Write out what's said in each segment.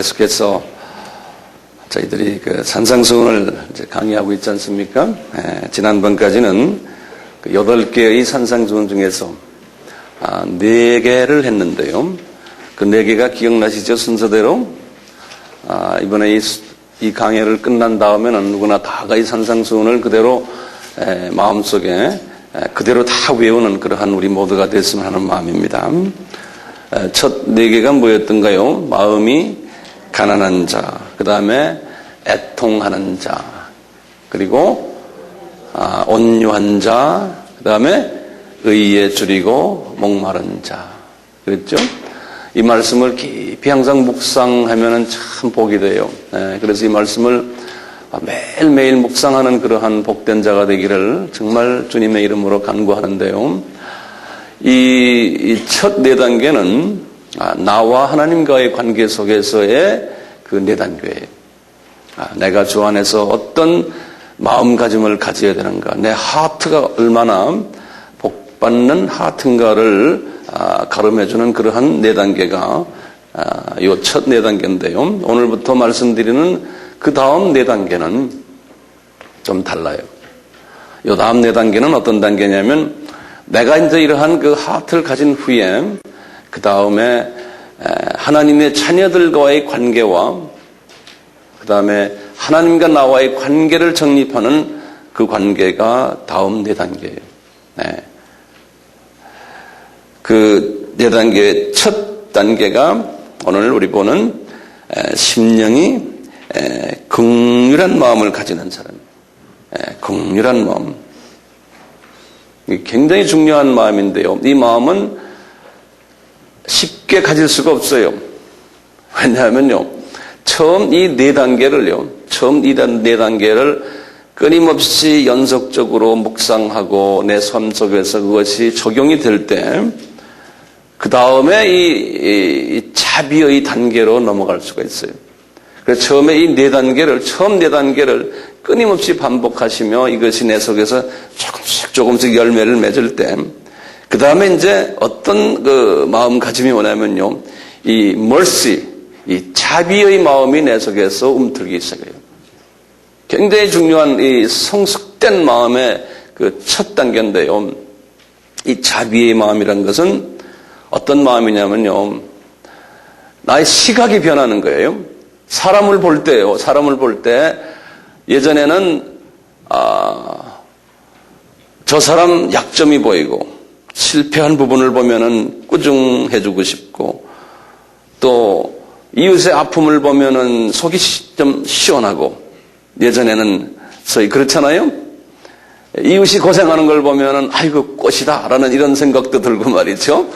계속해서 저희들이 그 산상수훈을 이제 강의하고 있지 않습니까? 지난번까지는 그 8개의 산상수훈 중에서 4개를 했는데요. 그 4개가 기억나시죠? 순서대로. 이번에 이 강의를 끝난 다음에는 누구나 다가 이 산상수훈을 그대로 마음속에 그대로 다 외우는 그러한 우리 모두가 됐으면 하는 마음입니다. 첫 4개가 뭐였던가요? 마음이 가난한 자, 그 다음에 애통하는 자, 그리고 온유한 자, 그 다음에 의에 줄이고 목마른 자. 그랬죠? 이 말씀을 깊이 항상 묵상하면 참 복이 돼요. 그래서 이 말씀을 매일매일 묵상하는 그러한 복된 자가 되기를 정말 주님의 이름으로 간구하는데요. 이 첫 4단계는 나와 하나님과의 관계 속에서의 그 4단계예요. 내가 주 안에서 어떤 마음가짐을 가져야 되는가, 내 하트가 얼마나 복받는 하트인가를 가름해주는 그러한 4단계가 이 첫 4단계인데요. 오늘부터 말씀드리는 그 다음 4단계는 좀 달라요. 이 다음 4단계는 어떤 단계냐면, 내가 이제 이러한 그 하트를 가진 후에 그 다음에 하나님의 자녀들과의 관계와 그 다음에 하나님과 나와의 관계를 정립하는 그 관계가 다음 4단계예요. 그 4단계의 첫 단계가 오늘 우리 보는 심령이 긍휼한 마음을 가지는 사람. 긍휼한 마음. 굉장히 중요한 마음인데요. 이 마음은 쉽게 가질 수가 없어요. 왜냐하면요, 처음 이 4단계를 끊임없이 연속적으로 묵상하고 내 삶 속에서 그것이 적용이 될 때, 그 다음에 이 자비의 단계로 넘어갈 수가 있어요. 그래서 처음에 이 4단계를 끊임없이 반복하시며 이것이 내 속에서 조금씩 열매를 맺을 때, 그 다음에 이제 어떤 그 마음가짐이 오냐면요, 이 mercy, 이 자비의 마음이 내 속에서 움틀기 시작해요. 굉장히 중요한 이 성숙된 마음의 그 첫 단계인데요. 이 자비의 마음이라는 것은 어떤 마음이냐면요, 나의 시각이 변하는 거예요. 사람을 볼 때요, 예전에는 저 사람 약점이 보이고 실패한 부분을 보면은 꾸중해주고 싶고, 또 이웃의 아픔을 보면은 속이 좀 시원하고, 예전에는 소위 그렇잖아요. 이웃이 고생하는 걸 보면은 아이고 꽃이다라는 이런 생각도 들고 말이죠.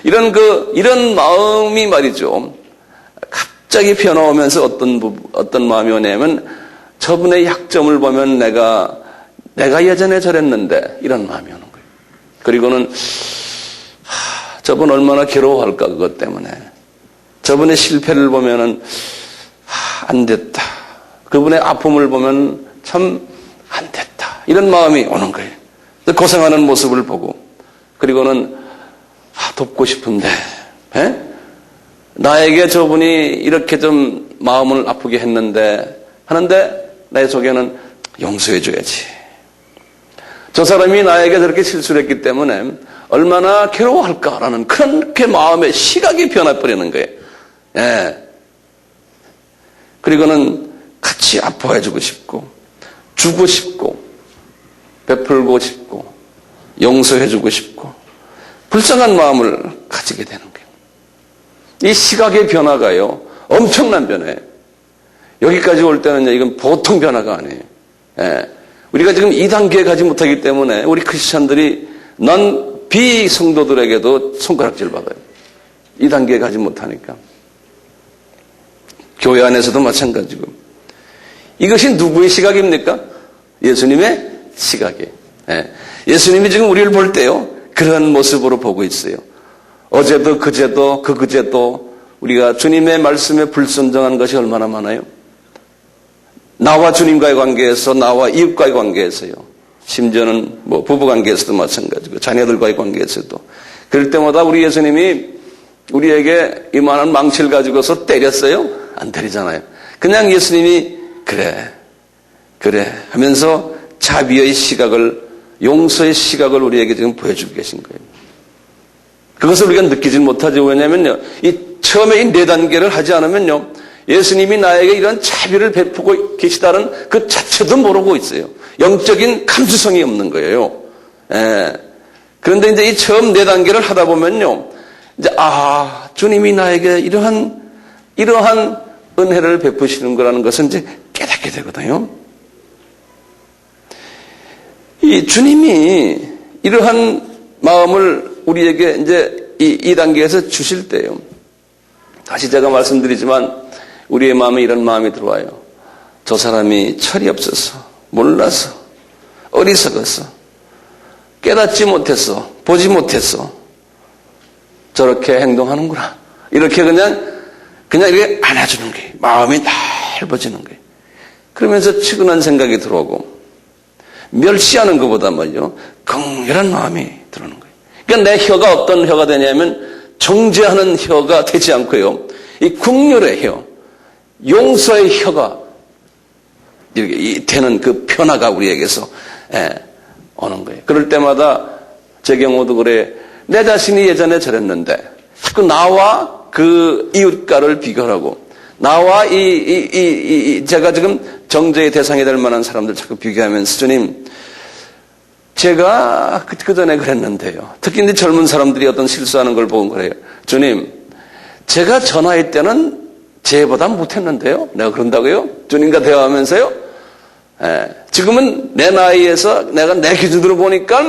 이런 마음이 말이죠, 갑자기 변화오면서 어떤 마음이 오냐면, 저분의 약점을 보면 내가 예전에 저랬는데 이런 마음이 오는 거예요. 그리고는 저분 얼마나 괴로워할까, 그것 때문에. 저분의 실패를 보면은 안 됐다. 그분의 아픔을 보면 참 안 됐다. 이런 마음이 오는 거예요. 고생하는 모습을 보고, 그리고는 돕고 싶은데, 나에게 저분이 이렇게 좀 마음을 아프게 하는데 내 속에는 용서해줘야지. 저 사람이 나에게 저렇게 실수를 했기 때문에 얼마나 괴로워할까라는 그렇게 마음의 시각이 변해버리는 거예요. 그리고는 같이 아파해주고 싶고, 주고 싶고, 베풀고 싶고, 용서해주고 싶고, 불쌍한 마음을 가지게 되는 거예요. 이 시각의 변화가요, 엄청난 변화예요. 여기까지 올 때는 이건 보통 변화가 아니에요. 우리가 지금 2단계에 가지 못하기 때문에 우리 크리스찬들이 비성도들에게도 손가락질 받아요. 2단계에 가지 못하니까. 교회 안에서도 마찬가지고. 이것이 누구의 시각입니까? 예수님의 시각이에요. 예수님이 지금 우리를 볼 때요, 그런 모습으로 보고 있어요. 어제도 그제도 우리가 주님의 말씀에 불순종한 것이 얼마나 많아요? 나와 주님과의 관계에서, 나와 이웃과의 관계에서요. 심지어는 부부관계에서도 마찬가지고, 자녀들과의 관계에서도. 그럴 때마다 우리 예수님이 우리에게 이만한 망치를 가지고서 때렸어요? 안 때리잖아요. 그냥 예수님이 그래 하면서 자비의 시각을, 용서의 시각을 우리에게 지금 보여주고 계신 거예요. 그것을 우리가 느끼지 못하죠. 왜냐면요, 처음에 이 4단계를 하지 않으면요, 예수님이 나에게 이런 자비를 베푸고 계시다는 그 자체도 모르고 있어요. 영적인 감수성이 없는 거예요. 그런데 이제 이 처음 4단계를 하다 보면요, 이제, 주님이 나에게 이러한 은혜를 베푸시는 거라는 것을 이제 깨닫게 되거든요. 이 주님이 이러한 마음을 우리에게 이제 이 단계에서 주실 때요. 다시 제가 말씀드리지만 우리의 마음에 이런 마음이 들어와요. 저 사람이 철이 없어서, 몰라서, 어리석어서, 깨닫지 못했어, 보지 못했어. 저렇게 행동하는구나. 이렇게 그냥 이렇게 안아주는 거예요. 마음이 넓어지는 거예요. 그러면서 측은한 생각이 들어오고, 멸시하는 것보다 말이요, 긍휼한 마음이 들어오는 거예요. 그러니까 내 혀가 어떤 혀가 되냐면 정죄하는 혀가 되지 않고요, 이 긍휼의 혀, 용서의 혀가 이렇게 되는 그 변화가 우리에게서 오는 거예요. 그럴 때마다 제 경우도 그래. 내 자신이 예전에 저랬는데 자꾸 나와 그 이웃과를 비교하고, 나와 제가 지금 정죄의 대상이 될 만한 사람들 자꾸 비교하면서, 주님, 제가 그 전에 그랬는데요. 특히 이제 젊은 사람들이 어떤 실수하는 걸 보고 그래요. 주님, 제가 저 나이 때는 쟤보다 못했는데요. 내가 그런다고요? 주님과 대화하면서요. 지금은 내 나이에서 내가 내 기준으로 보니까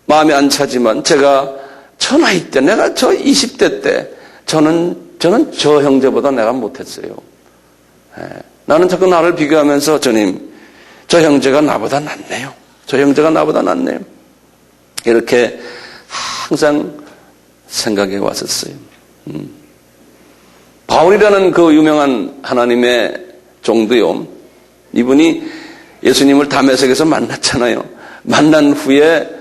마음이 안 차지만, 제가 저 나이 때, 내가 저 20대 때, 저는 저 형제보다 내가 못했어요. 나는 자꾸 나를 비교하면서, 주님, 저 형제가 나보다 낫네요. 저 형제가 나보다 낫네요. 이렇게 항상 생각해 왔었어요. 바울이라는 그 유명한 하나님의 종도요, 이분이 예수님을 다메섹에서 만났잖아요. 만난 후에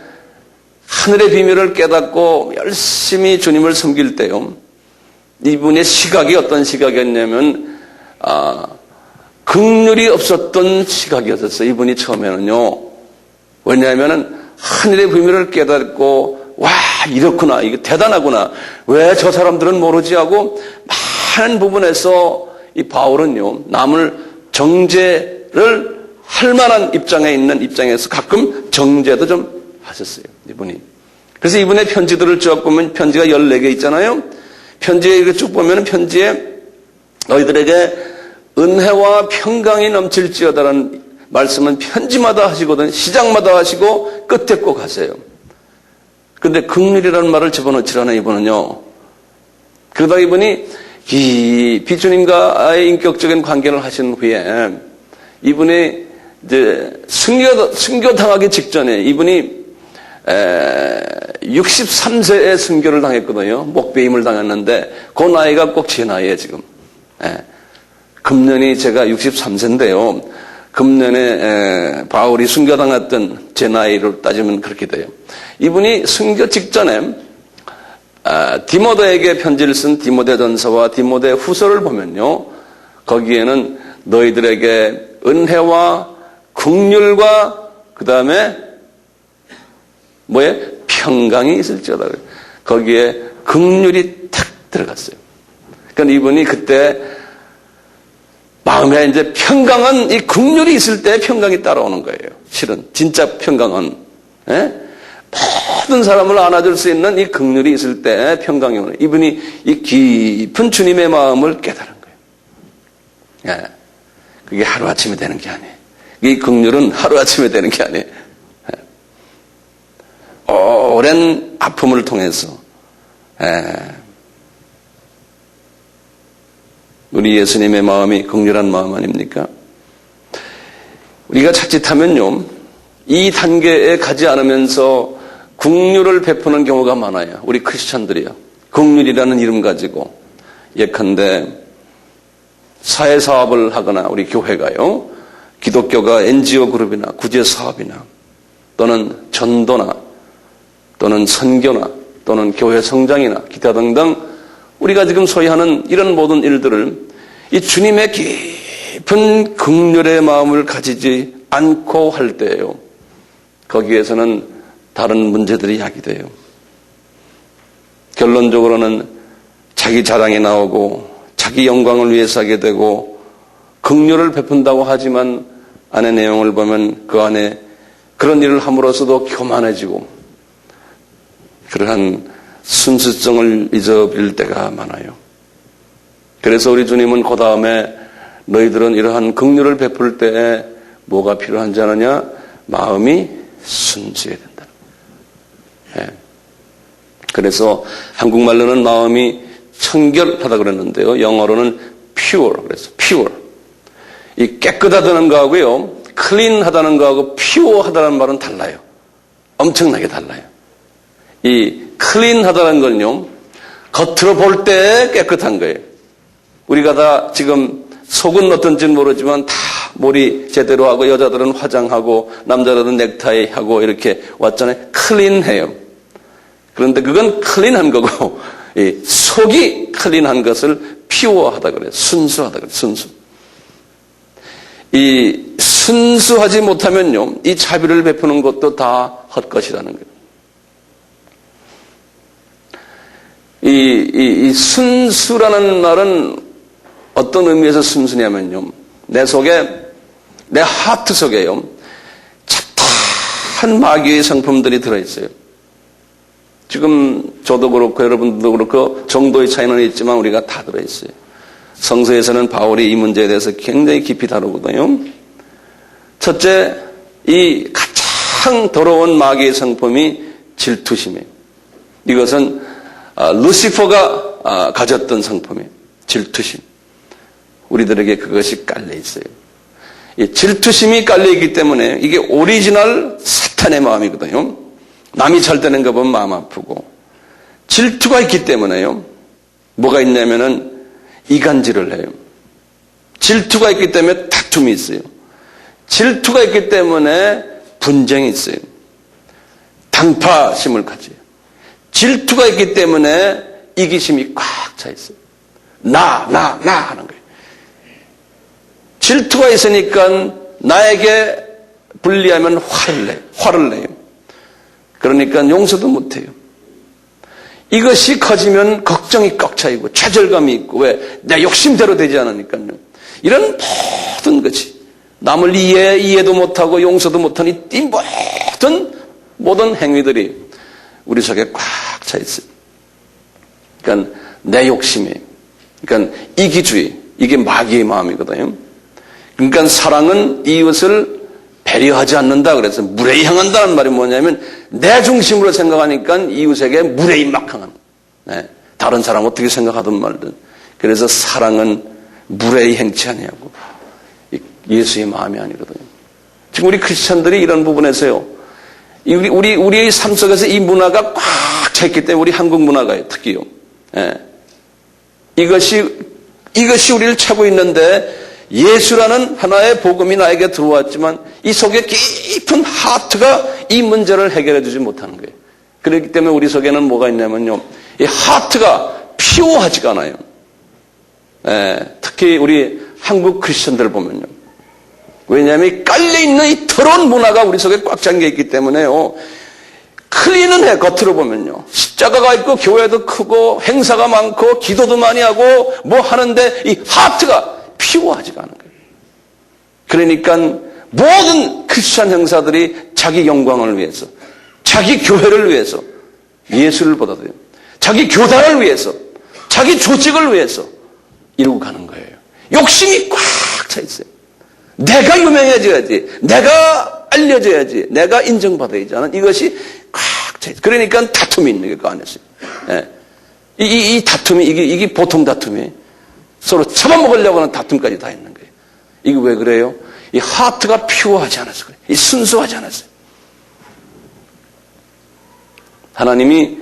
하늘의 비밀을 깨닫고 열심히 주님을 섬길 때요, 이분의 시각이 어떤 시각이었냐면 긍휼이 없었던 시각이었어요. 이분이 처음에는요. 왜냐하면 하늘의 비밀을 깨닫고, 와, 이렇구나, 이게 대단하구나, 왜 저 사람들은 모르지 하고 많은 부분에서 이 바울은요, 남을 정죄를 할 만한 입장에 있는 입장에서 가끔 정죄도 좀 하셨어요, 이분이. 그래서 이분의 편지들을 쭉 보면 편지가 14개 있잖아요. 편지에 이렇게 쭉 보면 편지에 너희들에게 은혜와 평강이 넘칠지어다라는 말씀은 편지마다 하시거든, 시작마다 하시고 끝에 꼭 하세요. 근데 긍휼이라는 말을 집어넣지라는 이분은요. 그러다 이분이 이 비주님과의 인격적인 관계를 하신 후에 이분이 이제 순교당하기 직전에 이분이 63세에 순교를 당했거든요. 목배임을 당했는데 그 나이가 꼭 제 나이에 지금. 금년이 제가 63세인데요. 금년에 바울이 순교당했던 제 나이로 따지면 그렇게 돼요. 이분이 순교 직전에 디모데에게 편지를 쓴 디모데전서와 디모데 후서를 보면요, 거기에는 너희들에게 은혜와 긍휼과 그 다음에 평강이 있을지어다. 거기에 긍휼이 탁 들어갔어요. 그러니까 이분이 그때 마음에 이제 평강은 이 긍휼이 있을 때 평강이 따라오는 거예요. 실은 진짜 평강은 모든 사람을 안아줄 수 있는 이 긍휼이 있을 때 평강이 오는. 이분이 이 깊은 주님의 마음을 깨달은 거예요. 그게 하루아침에 되는 게 아니에요. 이 긍휼은 하루아침에 되는 게 아니에요. 오랜 아픔을 통해서 우리 예수님의 마음이 긍휼한 마음 아닙니까? 우리가 자칫하면요, 이 단계에 가지 않으면서 긍휼을 베푸는 경우가 많아요. 우리 크리스찬들이요. 긍휼이라는 이름 가지고 예컨대 사회사업을 하거나 우리 교회가요, 기독교가 NGO 그룹이나 구제사업이나 또는 전도나 또는 선교나 또는 교회 성장이나 기타 등등 우리가 지금 소위 하는 이런 모든 일들을 이 주님의 깊은 긍휼의 마음을 가지지 않고 할 때예요. 거기에서는 다른 문제들이 야기돼요. 결론적으로는 자기 자랑이 나오고 자기 영광을 위해서 하게 되고 긍휼을 베푼다고 하지만 안의 내용을 보면 그 안에 그런 일을 함으로써도 교만해지고 그러한 순수성을 잊어버릴 때가 많아요. 그래서 우리 주님은 그 다음에 너희들은 이러한 긍휼을 베풀 때에 뭐가 필요한지 아느냐? 마음이 순수해야 된다. 네. 그래서 한국말로는 마음이 청결하다 그랬는데요. 영어로는 pure 그래서 pure. 이 깨끗하다는 거하고요. clean하다는 거하고 pure하다는 말은 달라요. 엄청나게 달라요. 이 clean하다는 건요. 겉으로 볼 때 깨끗한 거예요. 우리가 다 지금 속은 어떤지는 모르지만 다 머리 제대로 하고 여자들은 화장하고 남자들은 넥타이 하고 이렇게 왔잖아요. 클린해요. 그런데 그건 클린한 거고 이 속이 클린한 것을 피워하다 그래요. 순수하다 그래요. 순수. 이 순수하지 못하면요. 이 자비를 베푸는 것도 다 헛것이라는 거예요. 이 순수라는 말은 어떤 의미에서 순수냐면요. 내 속에, 내 하트 속에요. 착한 마귀의 상품들이 들어있어요. 지금 저도 그렇고 여러분들도 그렇고 정도의 차이는 있지만 우리가 다 들어있어요. 성서에서는 바울이 이 문제에 대해서 굉장히 깊이 다루거든요. 첫째, 이 가장 더러운 마귀의 상품이 질투심이에요. 이것은 루시퍼가 가졌던 상품이에요. 질투심. 우리들에게 그것이 깔려 있어요. 이 질투심이 깔려 있기 때문에 이게 오리지널 사탄의 마음이거든요. 남이 잘 되는 거 보면 마음 아프고 질투가 있기 때문에요. 뭐가 있냐면은 이간질을 해요. 질투가 있기 때문에 다툼이 있어요. 질투가 있기 때문에 분쟁이 있어요. 당파심을 가져요. 질투가 있기 때문에 이기심이 꽉 차 있어요. 나 하는 거예요. 질투가 있으니까 나에게 불리하면 화를 내요. 그러니까 용서도 못해요. 이것이 커지면 걱정이 꽉 차이고 좌절감이 있고 왜? 내 욕심대로 되지 않으니까요. 이런 모든 것이 남을 이해도 못하고 용서도 못하니 이 모든 행위들이 우리 속에 꽉 차 있어요. 그러니까 내 욕심이, 그러니까 이기주의, 이게 마귀의 마음이거든요. 그러니까 사랑은 이웃을 배려하지 않는다. 그래서 무례히 향한다는 말이 뭐냐면 내 중심으로 생각하니까 이웃에게 무례히 막 향하는. 네. 다른 사람 어떻게 생각하든 말든. 그래서 사랑은 무례히 행치 아니하고 예수의 마음이 아니거든요. 지금 우리 크리스천들이 이런 부분에서요. 우리의 삶 속에서 이 문화가 꽉 차 있기 때문에 우리 한국 문화가요. 특히요. 네. 이것이 우리를 차고 있는데 예수라는 하나의 복음이 나에게 들어왔지만 이 속에 깊은 하트가 이 문제를 해결해 주지 못하는 거예요. 그렇기 때문에 우리 속에는 뭐가 있냐면요. 이 하트가 피오하지가 않아요. 특히 우리 한국 크리스천들 보면요. 왜냐하면 깔려있는 이 더러운 문화가 우리 속에 꽉 잠겨 있기 때문에요. 클린은 해, 겉으로 보면요. 십자가가 있고 교회도 크고 행사가 많고 기도도 많이 하고 뭐 하는데 이 하트가 피워하지가 않은 거예요. 그러니까 모든 크리스천 형사들이 자기 영광을 위해서, 자기 교회를 위해서 예수를 보다도요. 자기 교단을 위해서, 자기 조직을 위해서 이루고 가는 거예요. 욕심이 꽉 차 있어요. 내가 유명해져야지, 내가 알려져야지, 내가 인정받아야지 하는 이것이 꽉 차 있어요. 그러니까 다툼이 있는 게 그 안에서. 예. 이 다툼이, 이게 보통 다툼이에요. 서로 잡아먹으려고 하는 다툼까지 다 있는 거예요. 이게 왜 그래요? 이 하트가 피오하지 않아서 그래요. 이 순수하지 않았어요. 하나님이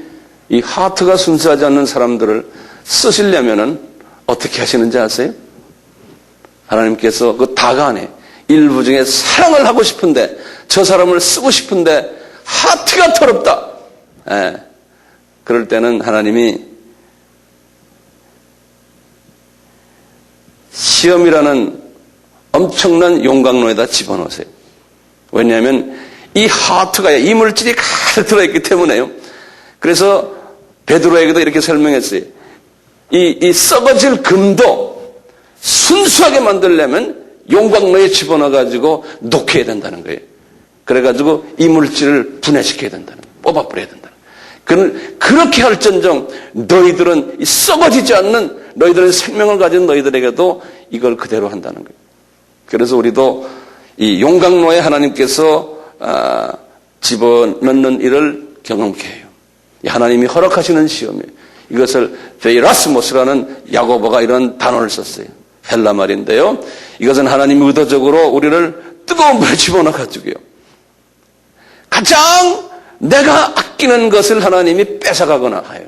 이 하트가 순수하지 않는 사람들을 쓰시려면은 어떻게 하시는지 아세요? 하나님께서 그 다가 안에 일부 중에 사랑을 하고 싶은데 저 사람을 쓰고 싶은데 하트가 더럽다. 예. 그럴 때는 하나님이 시험이라는 엄청난 용광로에다 집어넣으세요. 왜냐하면 이 하트가 이물질이 가득 들어있기 때문에요. 그래서 베드로에게도 이렇게 설명했어요. 이 썩어질 금도 순수하게 만들려면 용광로에 집어넣어가지고 녹여야 된다는 거예요. 그래가지고 이물질을 분해시켜야 된다는 거예요. 뽑아버려야 된다는 거예요. 그렇게 할전정 너희들은 썩어지지 않는 너희들은 생명을 가진 너희들에게도 이걸 그대로 한다는 거예요. 그래서 우리도 이 용광로에 하나님께서 집어넣는 일을 경험케 해요. 하나님이 허락하시는 시험이에요. 이것을 베이라스모스라는 야고보가 이런 단어를 썼어요. 헬라 말인데요. 이것은 하나님이 의도적으로 우리를 뜨거운 물에 집어넣어가지고요. 가장 내가 아끼는 것을 하나님이 뺏어가거나 해요.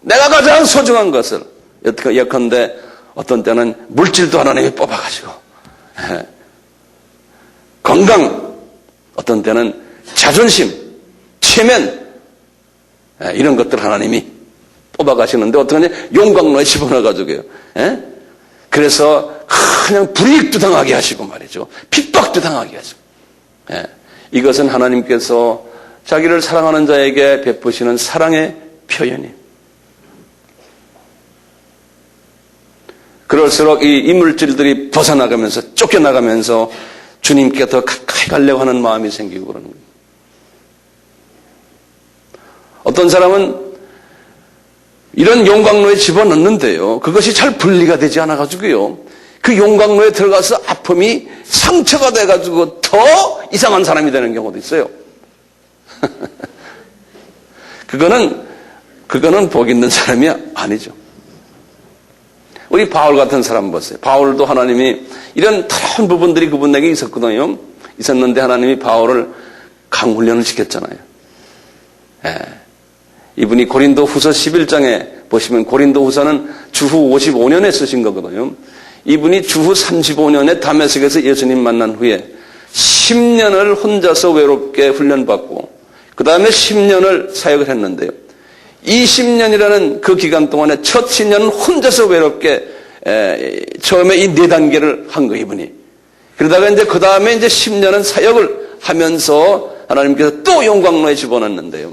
내가 가장 소중한 것을. 예컨대 어떤 때는 물질도 하나님이 뽑아가지고 건강, 어떤 때는 자존심, 체면 이런 것들 하나님이 뽑아가시는데 어떡하냐? 용광로에 집어넣어가지고요. 그래서 그냥 불이익도 당하게 하시고 말이죠. 핍박도 당하게 하시고. 이것은 하나님께서 자기를 사랑하는 자에게 베푸시는 사랑의 표현이에요. 그럴수록 이 이물질들이 벗어나가면서 쫓겨나가면서 주님께 더 가까이 가려고 하는 마음이 생기고 그러는 거예요. 어떤 사람은 이런 용광로에 집어넣는데요. 그것이 잘 분리가 되지 않아가지고요. 그 용광로에 들어가서 아픔이 상처가 돼가지고 더 이상한 사람이 되는 경우도 있어요. 그거는 복 있는 사람이 아니죠. 우리 바울 같은 사람 보세요. 바울도 하나님이 이런 다양한 부분들이 그분에게 있었거든요. 있었는데 하나님이 바울을 강훈련을 시켰잖아요. 이분이 고린도 후서 11장에 보시면 고린도 후서는 주후 55년에 쓰신 거거든요. 이분이 주후 35년에 다메섹에서 예수님 만난 후에 10년을 혼자서 외롭게 훈련받고 그 다음에 10년을 사역을 했는데요. 20년이라는 그 기간 동안에 첫 10년은 혼자서 외롭게 처음에 이 4단계를 한 거예요, 이분이. 그러다가 이제 그 다음에 이제 10년은 사역을 하면서 하나님께서 또 용광로에 집어넣는데요.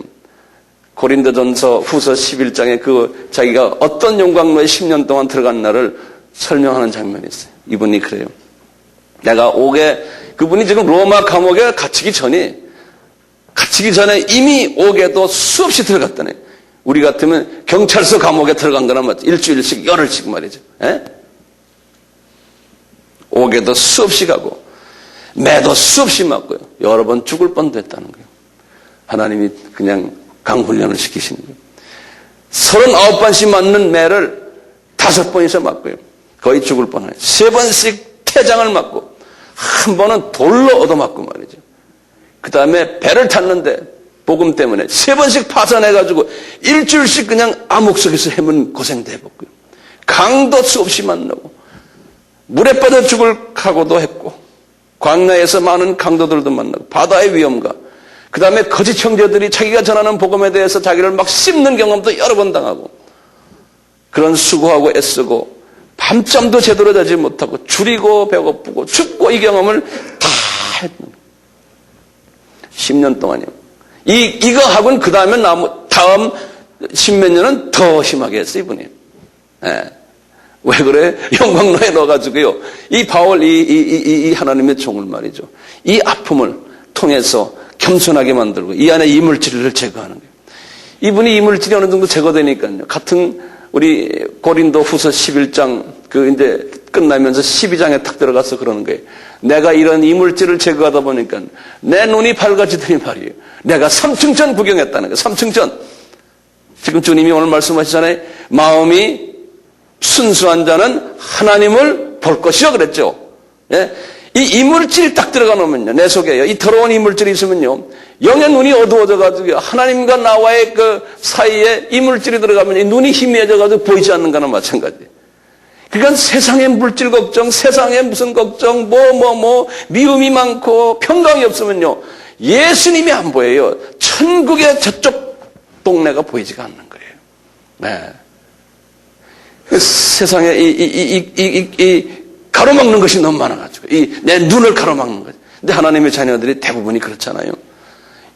고린도전서 후서 11장에 그 자기가 어떤 용광로에 10년 동안 들어간 날을 설명하는 장면이 있어요. 이분이 그래요. 내가 그분이 지금 로마 감옥에 갇히기 전에 이미 옥에도 수없이 들어갔다네. 우리 같으면 경찰서 감옥에 들어간 거나 맞죠. 일주일씩, 열흘씩 말이죠. 옥에도 수없이 가고, 매도 수없이 맞고요. 여러 번 죽을 뻔도 했다는 거예요. 하나님이 그냥 강훈련을 시키시는 거예요. 39번씩 맞는 매를 5번이서 맞고요. 거의 죽을 뻔해요. 3번씩 태장을 맞고, 한 번은 돌로 얻어맞고 말이죠. 그 다음에 배를 탔는데, 복음 때문에 3번씩 파산해가지고 일주일씩 그냥 암흑 속에서 헤맨 고생도 해봤고요. 강도 수없이 만나고 물에 빠져 죽을 각오도 했고 광야에서 많은 강도들도 만나고 바다의 위험과 그 다음에 거짓 형제들이 자기가 전하는 복음에 대해서 자기를 막 씹는 경험도 여러 번 당하고 그런 수고하고 애쓰고 밤잠도 제대로 자지 못하고 줄이고 배고프고 춥고 이 경험을 다 했는 10년 동안이요. 이거 하고는 그 다음에 다음 10몇 년은 더 심하게 했어요, 이분이. 왜 그래? 용광로에 넣어가지고요. 이 바울, 이 하나님의 종을 말이죠. 이 아픔을 통해서 겸손하게 만들고 이 안에 이물질을 제거하는 거예요. 이분이 이물질이 어느 정도 제거되니까요. 같은 우리 고린도 후서 11장 이제 끝나면서 12장에 탁 들어가서 그러는 거예요. 내가 이런 이물질을 제거하다 보니까 내 눈이 밝아지더니 말이에요. 내가 3층전 구경했다는 거예요. 3층전. 지금 주님이 오늘 말씀하시잖아요. 마음이 순수한 자는 하나님을 볼 것이요 그랬죠. 예? 이 이물질이 딱 들어가 놓으면요. 내 속에요. 이 더러운 이물질이 있으면요. 영의 눈이 어두워져가지고 하나님과 나와의 그 사이에 이물질이 들어가면 이 눈이 희미해져가지고 보이지 않는 거나 마찬가지예요. 그러니까 세상의 물질 걱정, 세상의 무슨 걱정, 미움이 많고 평강이 없으면요. 예수님이 안 보여요. 천국의 저쪽 동네가 보이지가 않는 거예요. 네. 세상에 이 가로막는 것이 너무 많아가지고 내 눈을 가로막는 거죠. 근데 하나님의 자녀들이 대부분이 그렇잖아요.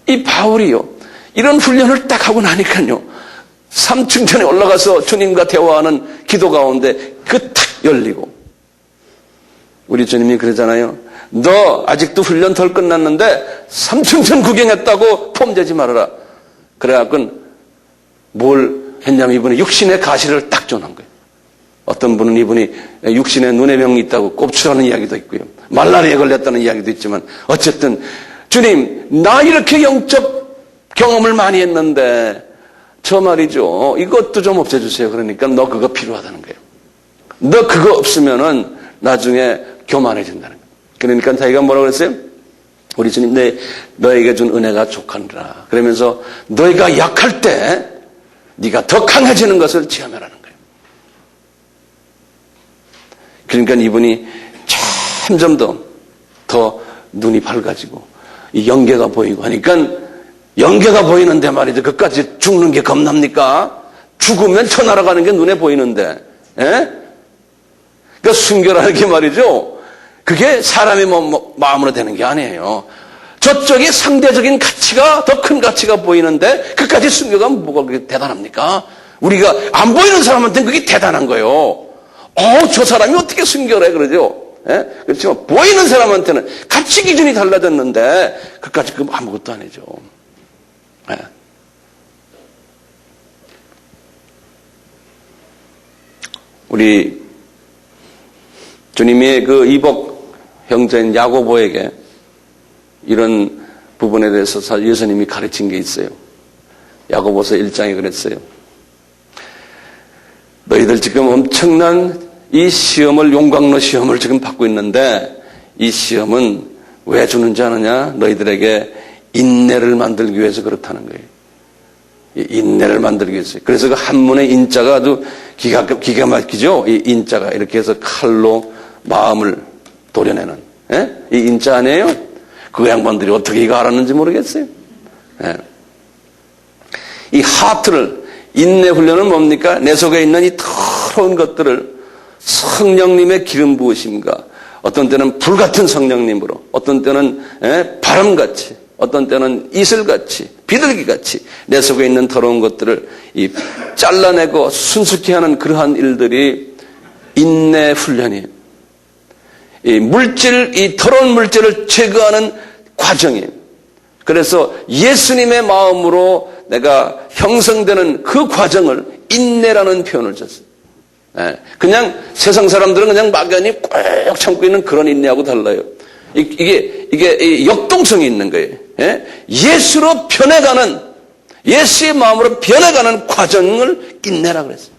이 바울이요, 이런 훈련을 딱 하고 나니까요, 3층천에 올라가서 주님과 대화하는 기도 가운데 탁 열리고, 우리 주님이 그러잖아요. 너 아직도 훈련 덜 끝났는데 3층천 구경했다고 폼되지 말아라. 그래갖고 뭘 했냐면 이분이 육신의 가시를 딱 전한 거예요. 어떤 분은 이분이 육신에 눈의 병이 있다고 꼽추라는 이야기도 있고요. 말라리아에 걸렸다는 이야기도 있지만, 어쨌든 주님, 나 이렇게 영적 경험을 많이 했는데 저 말이죠, 이것도 좀 없애주세요. 그러니까 너 그거 필요하다는 거예요. 너 그거 없으면은 나중에 교만해진다는 거예요. 그러니까 자기가 뭐라고 그랬어요? 우리 주님, 너에게 준 은혜가 족하니라. 그러면서 너희가 약할 때 네가 더 강해지는 것을 체험하라는 거예요. 그러니까 이분이 점점 더 눈이 밝아지고 이 영계가 보이고 하니까, 영계가 보이는데 말이죠, 그까지 죽는 게 겁납니까? 죽으면 쳐 날아가는 게 눈에 보이는데, 예? 그러니까 순교라는 게 말이죠, 그게 사람의 마음으로 되는 게 아니에요. 저쪽이 상대적인 가치가, 더 큰 가치가 보이는데 그까지 순교가 뭐가 그렇게 대단합니까? 우리가 안 보이는 사람한테는 그게 대단한 거예요. 저 사람이 어떻게 순교를 해, 그러죠? 예? 그렇지만 보이는 사람한테는 가치 기준이 달라졌는데 그까지 그 아무것도 아니죠. 예. 우리 주님의 그 이복 형제인 야고보에게 이런 부분에 대해서 예수님이 가르친 게 있어요. 야고보서 1장에 그랬어요. 너희들 지금 엄청난 이 시험을, 용광로 시험을 지금 받고 있는데, 이 시험은 왜 주는지 아느냐? 너희들에게 인내를 만들기 위해서 그렇다는 거예요. 인내를 만들기 위해서. 그래서 그 한문의 인자가 아주 기가 막히죠? 이 인자가 이렇게 해서 칼로 마음을 도려내는, 예? 이 인자 아니에요? 그 양반들이 어떻게 이거 알았는지 모르겠어요. 예. 이 하트를, 인내 훈련은 뭡니까? 내 속에 있는 이 더러운 것들을 성령님의 기름 부으심과, 어떤 때는 불같은 성령님으로, 어떤 때는 바람같이, 어떤 때는 이슬같이, 비둘기같이 내 속에 있는 더러운 것들을 잘라내고 순수케 하는 그러한 일들이 인내 훈련이에요. 이 더러운 물질을 제거하는 과정이에요. 그래서 예수님의 마음으로 내가 형성되는 그 과정을 인내라는 표현을 줬어요. 그냥 세상 사람들은 그냥 막연히 꼭 참고 있는 그런 인내하고 달라요. 이게 역동성이 있는 거예요. 예수로 변해가는, 예수의 마음으로 변해가는 과정을 인내라고 그랬어요.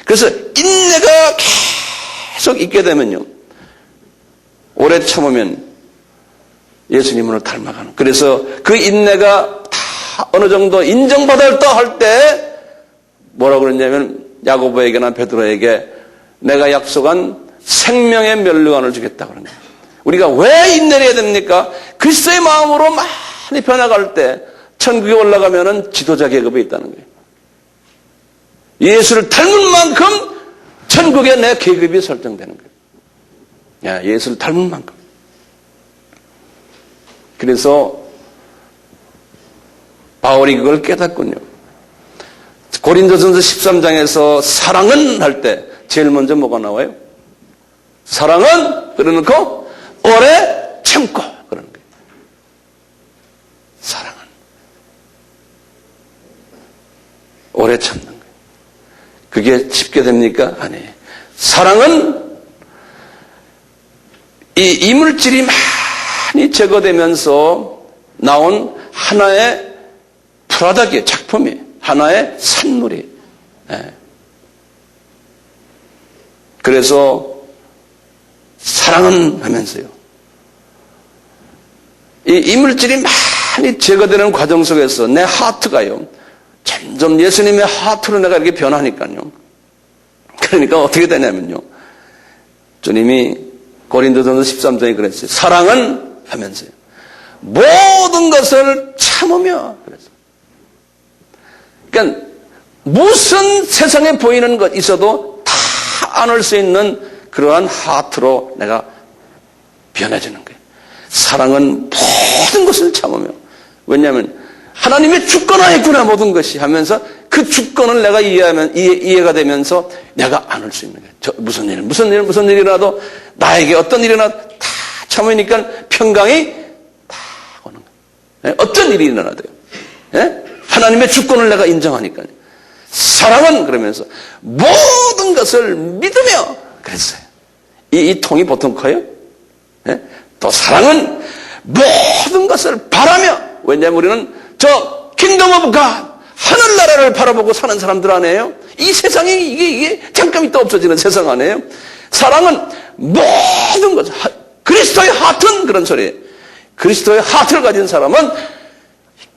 그래서 인내가 계속 있게 되면요, 오래 참으면 예수님을 닮아가는. 그래서 그 인내가 다 어느 정도 인정받았다 할 때 뭐라고 그랬냐면, 야고보에게나 베드로에게 내가 약속한 생명의 면류관을 주겠다고 그러는 거예요. 우리가 왜 인내를 해야 됩니까? 그리스도의 마음으로 많이 변화갈 때 천국에 올라가면은 지도자 계급에 있다는 거예요. 예수를 닮은 만큼 천국에 내 계급이 설정되는 거예요. 예수를 닮은 만큼. 그래서 바울이 그걸 깨닫군요. 고린도전서 13장에서 사랑은 할 때 제일 먼저 뭐가 나와요? 사랑은 그래놓고 오래 참고 그러는 거예요. 사랑은 오래 참는 거예요. 그게 쉽게 됩니까? 아니에요. 사랑은 이 이물질이 많이 제거되면서 나온 하나의 프로덕트의 작품이에요. 하나의 산물이. 그래서 사랑은 하면서요, 이 이물질이 많이 제거되는 과정 속에서 내 하트가요, 점점 예수님의 하트로 내가 이렇게 변하니까요. 그러니까 어떻게 되냐면요, 주님이 고린도전서 13장에 그랬어요. 사랑은 하면서요, 모든 것을 참으며. 그래서 그러니까 무슨 세상에 보이는 것 있어도 다 안을 수 있는 그러한 하트로 내가 변해지는 거예요. 사랑은 모든 것을 참으며, 왜냐하면 하나님의 주권하였구나 모든 것이 하면서 그 주권을 내가 이해가 되면서 내가 안을 수 있는 거예요. 무슨 일 일어나도 나에게 어떤 일이 일어나도 다 참으니까 평강이 다 오는 거예요. 어떤 일이 일어나도요. 예? 하나님의 주권을 내가 인정하니까요. 사랑은 그러면서 모든 것을 믿으며 그랬어요. 이 통이 보통 커요? 예? 또 사랑은 모든 것을 바라며, 왜냐하면 우리는 저 킹덤 오브 갓, 하늘나라를 바라보고 사는 사람들 아니에요? 이 세상이 이게 잠깐 있다 없어지는 세상 아니에요? 사랑은 모든 것, 그리스도의 하트는 그런 소리예요. 그리스도의 하트를 가진 사람은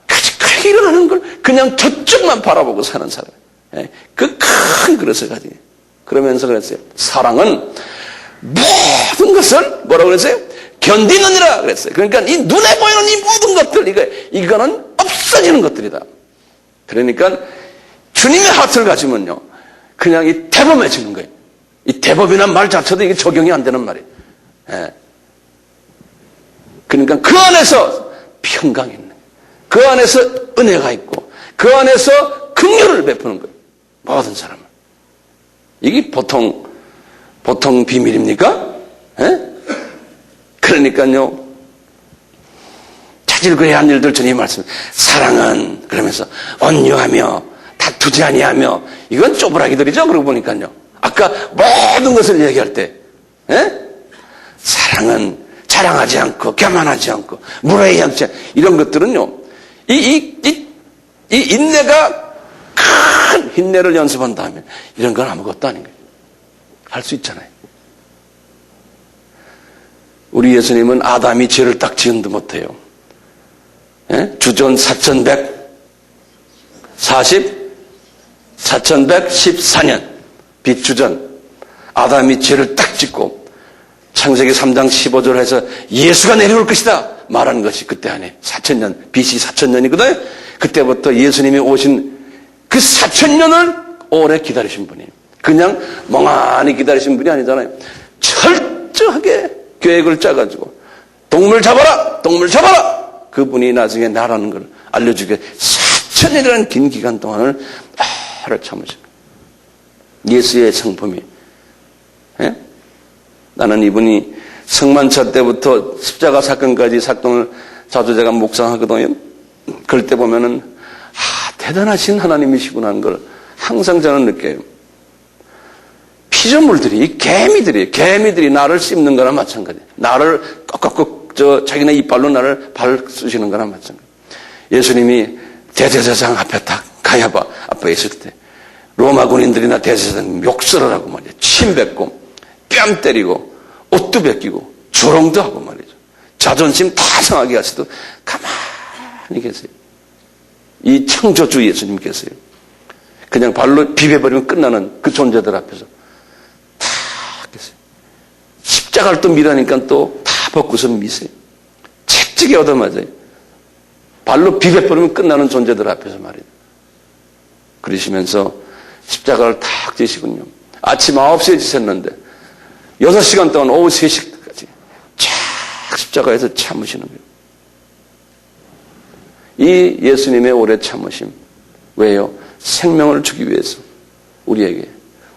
크게 일어나는 걸 그냥 저쪽만 바라보고 사는 사람. 그 큰 그릇을 가지고. 그러면서 그랬어요. 사랑은 모든 것을 뭐라고 그랬어요? 견디느니라 그랬어요. 그러니까 이 눈에 보이는 이 모든 것들, 이거는 없어지는 것들이다. 그러니까 주님의 하트를 가지면요, 그냥 이 대범해지는 거예요. 이 대범이란 말 자체도 이게 적용이 안 되는 말이에요. 예. 그러니까 그 안에서 평강이 있는 거예요. 그 안에서 은혜가 있고, 그 안에서 긍휼을 베푸는 거예요. 모든 사람은. 이게 보통 비밀입니까? 예? 그러니까요, 자질구레 한 일들 주님 말씀, 사랑은 그러면서 온유하며 다투지 아니하며, 이건 쪼부라기들이죠. 그러고 보니까요, 아까 모든 것을 얘기할 때, 예? 사랑은 자랑하지 않고 교만하지 않고 무례하지 않고, 이런 것들은요, 이 인내가 큰 인내를 연습한다면 이런 건 아무것도 아닌 거예요. 할 수 있잖아요. 우리 예수님은 아담이 죄를 딱 지은도 못해요. 예? 주전 4114년 빛주전 아담이 죄를 딱 짓고 창세기 3장 15절 해서 예수가 내려올 것이다 말하는 것이 그때 안에 4000년, BC 4000년이거든요. 그때부터 예수님이 오신 그 4000년을 오래 기다리신 분이에요. 그냥 멍하니 기다리신 분이 아니잖아요. 철저하게 계획을 짜가지고 동물 잡아라! 그분이 나중에 나라는 걸 알려주게 4000년이라는 긴 기간 동안을 오래 참으신 거예요. 예수의 성품이. 예? 나는 이분이 성만차 때부터 십자가 사건까지 사건을 자주 제가 묵상하거든요. 그럴 때 보면은 대단하신 하나님이시구나 하는 걸 항상 저는 느껴요. 피조물들이, 개미들이 나를 씹는 거나 마찬가지예요. 나를 꺽꺽꺽 자기네 이빨로 나를 발 쑤시는 거나 마찬가지예요. 예수님이 대제사장 앞에 딱 가야바 앞에 있을 때 로마 군인들이나 대제사장 욕설을 하고 말이에요. 침 뱉고 뺨 때리고 옷도 벗기고 조롱도 하고 말이죠. 자존심 다 상하게 하시도 가만히 계세요. 이 창조주 예수님께서요. 그냥 발로 비벼버리면 끝나는 그 존재들 앞에서 다 계세요. 십자가를 또 미라니까 또 다 벗고서 미세요. 책찍이 얻어맞아요. 발로 비벼버리면 끝나는 존재들 앞에서 말이에요. 그러시면서 십자가를 탁 지시군요. 아침 9시에 지셨는데 6시간 동안 오후 3시까지 쫙 십자가에서 참으시는 거예요. 이 예수님의 오래 참으심. 왜요? 생명을 주기 위해서 우리에게,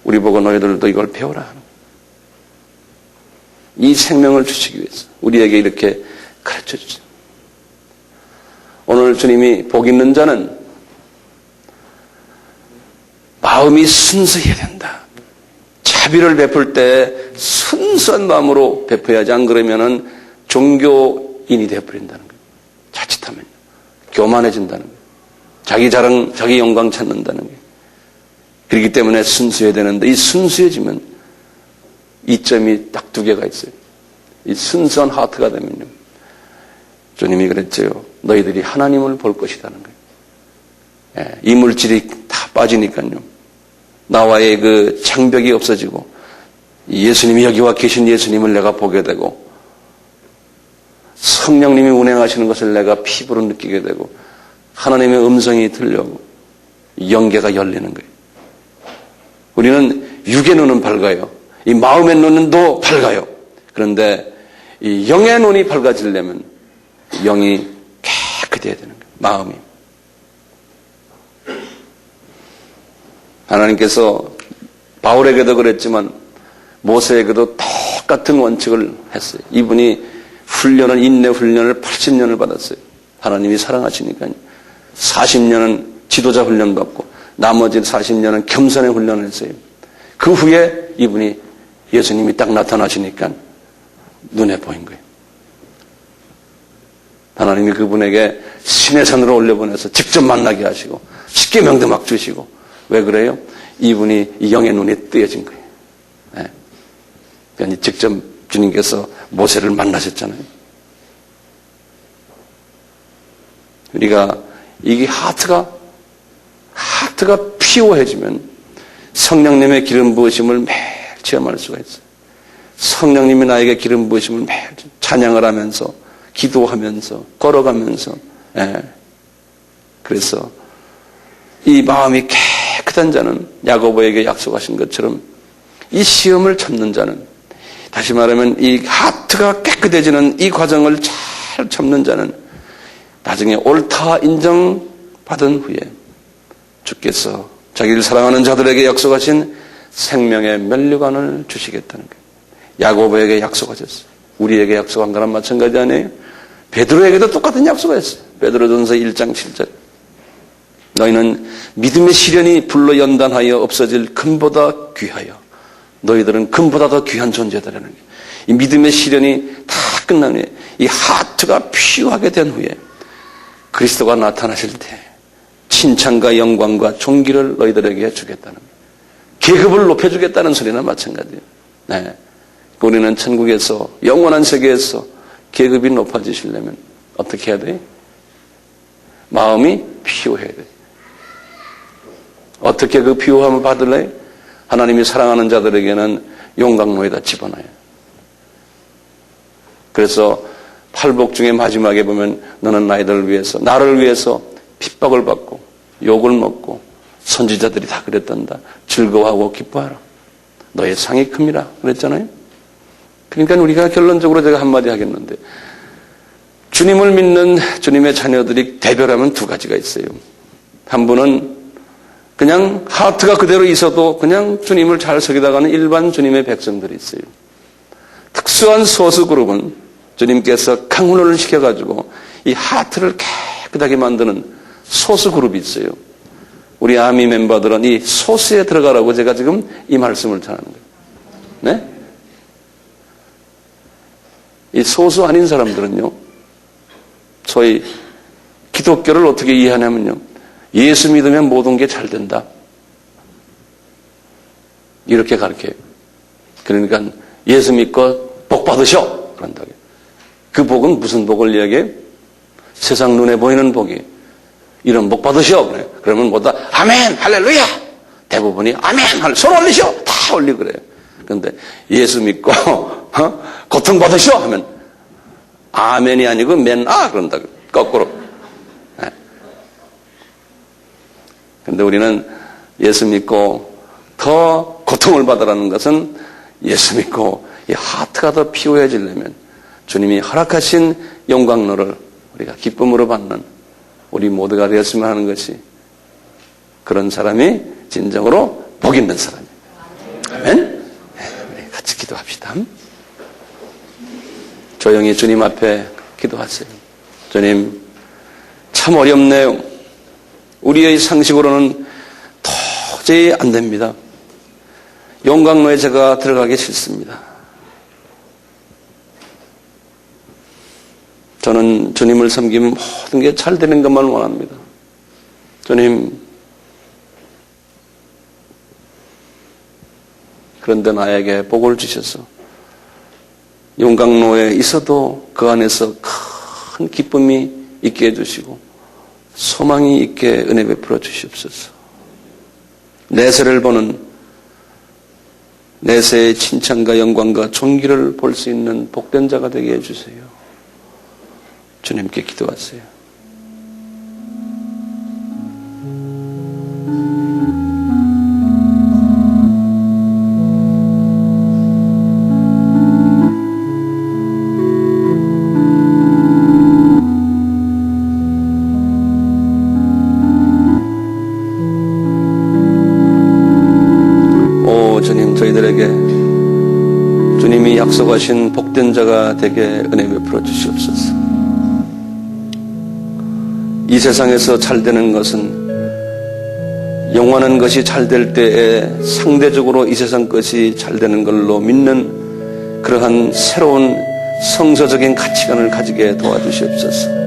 우리 보고 너희들도 이걸 배워라 하는 거예요. 이 생명을 주시기 위해서 우리에게 이렇게 가르쳐 주죠. 오늘 주님이 복 있는 자는 마음이 순수해야 된다. 자비를 베풀 때 순수한 마음으로 베풀어야지, 안 그러면은 종교인이 되어버린다는 거예요. 자칫하면 교만해진다는 거예요. 자기 자랑, 자기 영광 찾는다는 거예요. 그렇기 때문에 순수해야 되는데, 이 순수해지면 이점이 딱 2개가 있어요. 이 순수한 하트가 되면요, 주님이 그랬죠. 너희들이 하나님을 볼 것이라는 거예요. 예, 이물질이 다 빠지니까요, 나와의 그 장벽이 없어지고 예수님이 여기 와 계신 예수님을 내가 보게 되고 성령님이 운행하시는 것을 내가 피부로 느끼게 되고 하나님의 음성이 들려오고 영계가 열리는 거예요. 우리는 육의 눈은 밝아요. 이 마음의 눈도 밝아요. 그런데 이 영의 눈이 밝아지려면 영이 깨끗해야 되는 거예요. 마음이. 하나님께서 바울에게도 그랬지만 모세에게도 똑같은 원칙을 했어요. 이분이 인내 훈련을 80년을 받았어요. 하나님이 사랑하시니까요. 40년은 지도자 훈련 받고 나머지 40년은 겸손의 훈련을 했어요. 그 후에 이분이 예수님이 딱 나타나시니까 눈에 보인 거예요. 하나님이 그분에게 신의 산으로 올려보내서 직접 만나게 하시고 쉽게 명도막 주시고. 왜 그래요? 이분이 이 영의 눈이 뜨여진 거예요. 네. 그러니까 직접 주님께서 모세를 만나셨잖아요. 우리가 이게 하트가 피오해지면 성령님의 기름 부으심을 매일 체험할 수가 있어요. 성령님이 나에게 기름 부으심을 매일 찬양을 하면서 기도하면서 걸어가면서 그래서 이 마음이 깨끗한 자는 야고보에게 약속하신 것처럼 이 시험을 참는 자는 다시 말하면 이 하트가 깨끗해지는 이 과정을 잘 참는 자는 나중에 옳다 인정받은 후에 주께서 자기를 사랑하는 자들에게 약속하신 생명의 면류관을 주시겠다는 거예요. 야고보에게 약속하셨어요. 우리에게 약속한 거랑 마찬가지 아니에요? 베드로에게도 똑같은 약속을 했어요. 베드로전서 1장 7절. 너희는 믿음의 시련이 불로 연단하여 없어질 금보다 귀하여 너희들은 금보다 더 귀한 존재다라는 거예요. 이 믿음의 시련이 다 끝난 후에 이 하트가 피유하게 된 후에 그리스도가 나타나실 때 칭찬과 영광과 존귀를 너희들에게 주겠다는 거예요. 계급을 높여주겠다는 소리나 마찬가지예요. 네. 우리는 천국에서 영원한 세계에서 계급이 높아지시려면 어떻게 해야 돼요? 마음이 피유해야 돼요. 어떻게 그 피유함을 받을래요? 하나님이 사랑하는 자들에게는 용광로에다 집어넣어요. 그래서 팔복 중에 마지막에 보면 너는 나를 위해서 핍박을 받고 욕을 먹고 선지자들이 다 그랬단다. 즐거워하고 기뻐하라. 너의 상이 큼이라 그랬잖아요. 그러니까 우리가 결론적으로 제가 한마디 하겠는데 주님을 믿는 주님의 자녀들이 대별하면 두 가지가 있어요. 한 분은 그냥 하트가 그대로 있어도 그냥 주님을 잘 섬기다가는 일반 주님의 백성들이 있어요. 특수한 소수 그룹은 주님께서 강훈을 시켜가지고 이 하트를 깨끗하게 만드는 소수 그룹이 있어요. 우리 아미 멤버들은 이 소수에 들어가라고 제가 지금 이 말씀을 전하는 거예요. 네? 이 소수 아닌 사람들은요, 소위 기독교를 어떻게 이해하냐면요, 예수 믿으면 모든 게 잘 된다. 이렇게 가르쳐요. 그러니까 예수 믿고 복 받으셔. 그런다고요. 그 복은 무슨 복을 이야기해요? 세상 눈에 보이는 복이. 이런 복 받으셔. 그래요. 그러면 뭐다 아멘, 할렐루야. 대부분이 아멘, 손 올리셔. 다 올리고 그래요. 그런데 예수 믿고 고통 받으셔 하면 아멘이 아니고 맨아 그런다고. 거꾸로. 그런데 우리는 예수 믿고 더 고통을 받으라는 것은 예수 믿고 이 하트가 더 피오해지려면 주님이 허락하신 영광로를 우리가 기쁨으로 받는 우리 모두가 되었으면 하는 것이 그런 사람이 진정으로 복 있는 사람이에요. 아멘. 우리 같이 기도합시다. 조용히 주님 앞에 기도하세요. 주님, 참 어렵네요. 우리의 상식으로는 도저히 안 됩니다. 영광로에 제가 들어가기 싫습니다. 저는 주님을 섬기면 모든 게 잘 되는 것만 원합니다. 주님, 그런데 나에게 복을 주셔서 영광로에 있어도 그 안에서 큰 기쁨이 있게 해주시고 소망이 있게 은혜 베풀어 주시옵소서. 내세를 보는 내세의 칭찬과 영광과 존귀를 볼 수 있는 복된 자가 되게 해주세요. 주님께 기도하세요. 주님이 약속하신 복된 자가 되게 은혜 베풀어 주시옵소서. 이 세상에서 잘 되는 것은 영원한 것이 잘 될 때에 상대적으로 이 세상 것이 잘 되는 걸로 믿는 그러한 새로운 성서적인 가치관을 가지게 도와주시옵소서.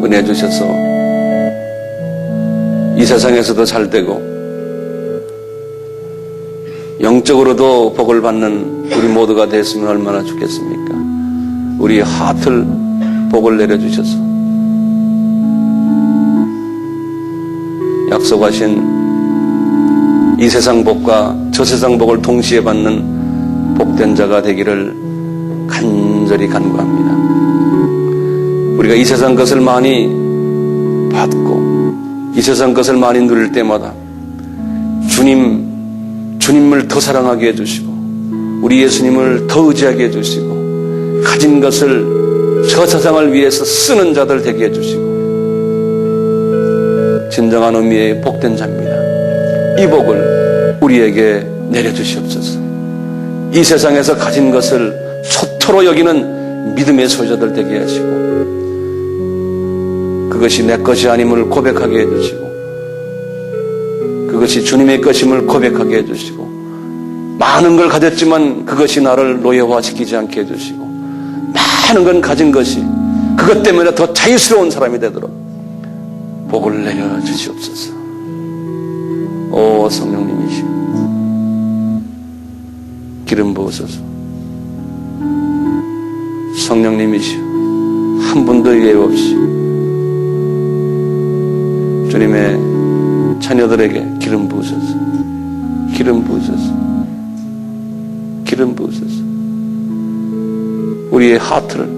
은혜 주셔서 이 세상에서도 잘 되고 영적으로도 복을 받는 우리 모두가 됐으면 얼마나 좋겠습니까? 우리 하트를 복을 내려주셔서 약속하신 이 세상 복과 저 세상 복을 동시에 받는 복된 자가 되기를 간절히 간구합니다. 우리가 이 세상 것을 많이 받고 이 세상 것을 많이 누릴 때마다 주님을 더 사랑하게 해주시고 우리 예수님을 더 의지하게 해주시고 가진 것을 저 세상을 위해서 쓰는 자들 되게 해주시고 진정한 의미의 복된 자입니다. 이 복을 우리에게 내려주시옵소서. 이 세상에서 가진 것을 초토로 여기는 믿음의 소유자들 되게 하시고 그것이 내 것이 아님을 고백하게 해주시고 그것이 주님의 것임을 고백하게 해주시고 많은 걸 가졌지만 그것이 나를 노예화시키지 않게 해주시고 많은 건 가진 것이 그것 때문에 더 자유스러운 사람이 되도록 복을 내려주시옵소서. 오 성령님이시여 기름 부으소서. 성령님이시여 한 분도 예외 없이 주님의 자녀들에게 기름 부으소서. 기름 부으소서. 기름 부으소서. 우리의 하트를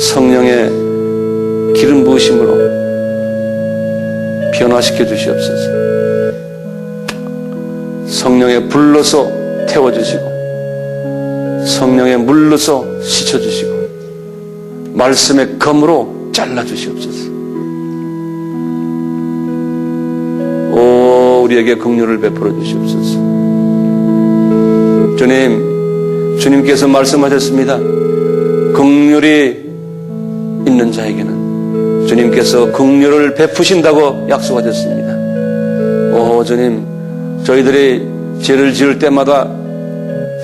성령의 기름 부으심으로 변화시켜 주시옵소서. 성령의 불로서 태워주시고 성령의 물로서 씻어주시고 말씀의 검으로 잘라주시옵소서. 오 우리에게 긍휼을 베풀어 주시옵소서. 주님께서 말씀하셨습니다. 긍휼이 있는 자에게는 주님께서 긍휼을 베푸신다고 약속하셨습니다. 오 주님 저희들이 죄를 지을 때마다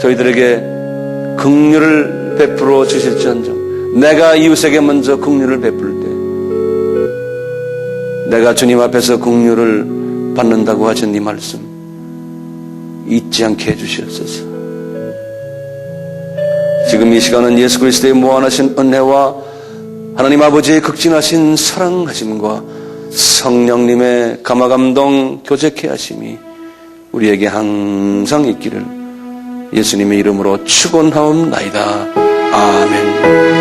저희들에게 긍휼을 베풀어 주실지언정 내가 이웃에게 먼저 긍휼을 베풀 때 내가 주님 앞에서 긍휼을 받는다고 하신 이 말씀 잊지 않게 해주시옵소서. 지금 이 시간은 예수 그리스도의 무한하신 은혜와 하나님 아버지의 극진하신 사랑하심과 성령님의 감화감동 교제케 하심이 우리에게 항상 있기를 예수님의 이름으로 축원하옵나이다. 아멘.